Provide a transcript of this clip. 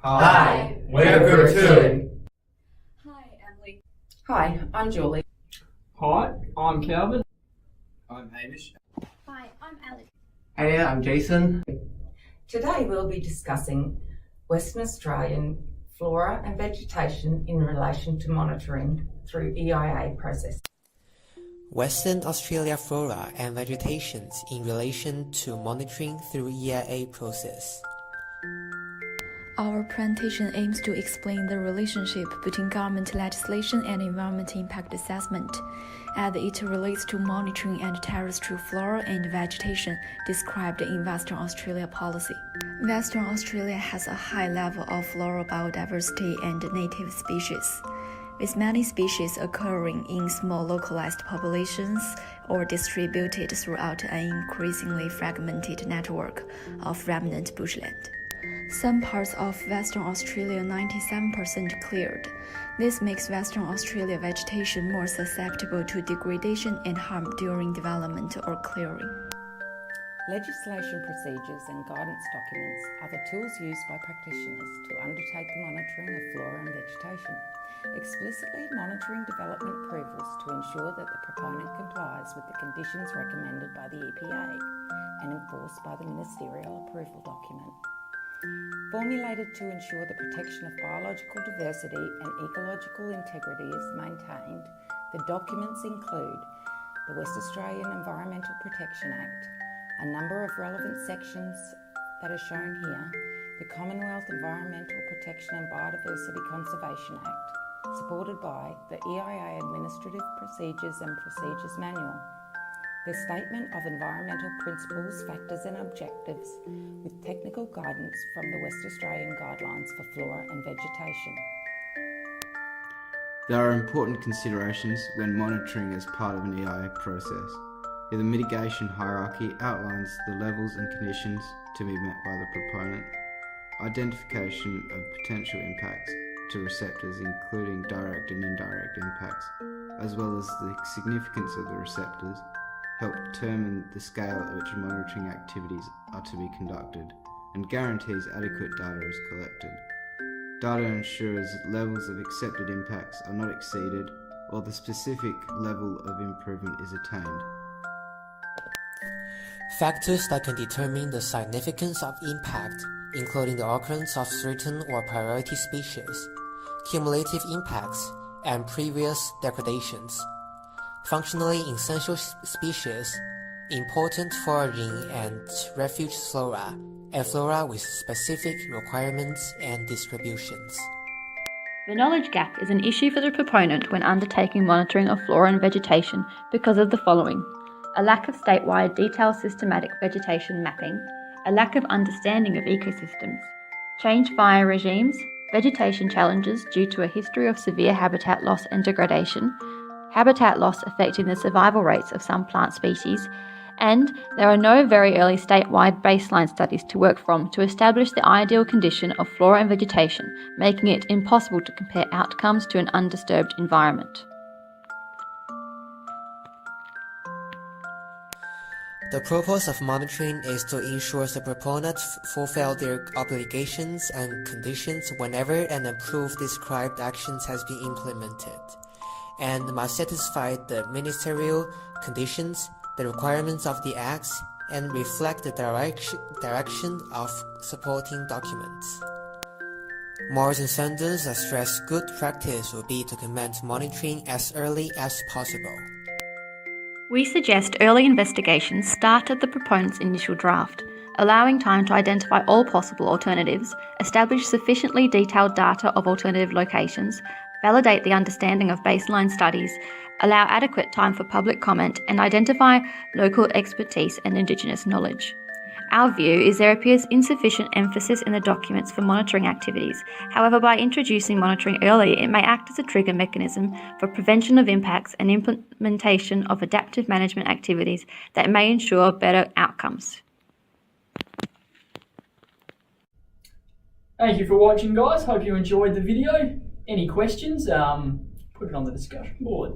Hi, we're group 2. Hi, Emily. Hi, I'm Julie. Hi, I'm Calvin. I'm Hamish. Hi, I'm Aleks. Hey, I'm Jason. Today we'll be discussing Western Australian flora and vegetation in relation to monitoring through EIA process. Western Australia flora and vegetations in relation to monitoring through EIA process. Our presentation aims to explain the relationship between government legislation and environmental impact assessment, as it relates to monitoring and terrestrial flora and vegetation described in Western Australia policy. Western Australia has a high level of floral biodiversity and native species, with many species occurring in small localized populations or distributed throughout an increasingly fragmented network of remnant bushland. Some parts of Western Australia 97% cleared. This makes Western Australia vegetation more susceptible to degradation and harm during development or clearing. Legislation procedures and guidance documents are the tools used by practitioners to undertake the monitoring of flora and vegetation, explicitly monitoring development approvals to ensure that the proponent complies with the conditions recommended by the EPA and enforced by the ministerial approval document. Formulated to ensure the protection of biological diversity and ecological integrity is maintained, the documents include the West Australian Environmental Protection Act, a number of relevant sections that are shown here, the Commonwealth Environmental Protection and Biodiversity Conservation Act, supported by the EIA Administrative Procedures and Procedures Manual, the Statement of Environmental Principles, Factors and Objectives, with technical guidance from the West Australian Guidelines for Flora and Vegetation. There are important considerations when monitoring as part of an EIA process. The mitigation hierarchy outlines the levels and conditions to be met by the proponent, identification of potential impacts to receptors including direct and indirect impacts, as well as the significance of the receptors, help determine the scale at which monitoring activities are to be conducted, and guarantees adequate data is collected. Data ensures levels of accepted impacts are not exceeded or the specific level of improvement is attained. Factors that can determine the significance of impact, including the occurrence of certain or priority species, cumulative impacts, and previous degradations. Functionally essential species, important foraging and refuge flora, and flora with specific requirements and distributions. The knowledge gap is an issue for the proponent when undertaking monitoring of flora and vegetation because of the following: a lack of statewide detailed systematic vegetation mapping, a lack of understanding of ecosystems, changed fire regimes, vegetation challenges due to a history of severe habitat loss and degradation, habitat loss affecting the survival rates of some plant species, and there are no very early statewide baseline studies to work from to establish the ideal condition of flora and vegetation, making it impossible to compare outcomes to an undisturbed environment. The purpose of monitoring is to ensure the proponents fulfill their obligations and conditions whenever an approved described actions has been implemented, and must satisfy the ministerial conditions, the requirements of the acts, and reflect the direction of supporting documents. More than sentence that stress good practice would be to commence monitoring as early as possible. We suggest early investigations start at the proponent's initial draft, allowing time to identify all possible alternatives, establish sufficiently detailed data of alternative locations, validate the understanding of baseline studies, allow adequate time for public comment, and identify local expertise and Indigenous knowledge. Our view is there appears insufficient emphasis in the documents for monitoring activities. However, by introducing monitoring early, it may act as a trigger mechanism for prevention of impacts and implementation of adaptive management activities that may ensure better outcomes. Thank you for watching, guys. Hope you enjoyed the video. Any questions? Put it on the discussion board.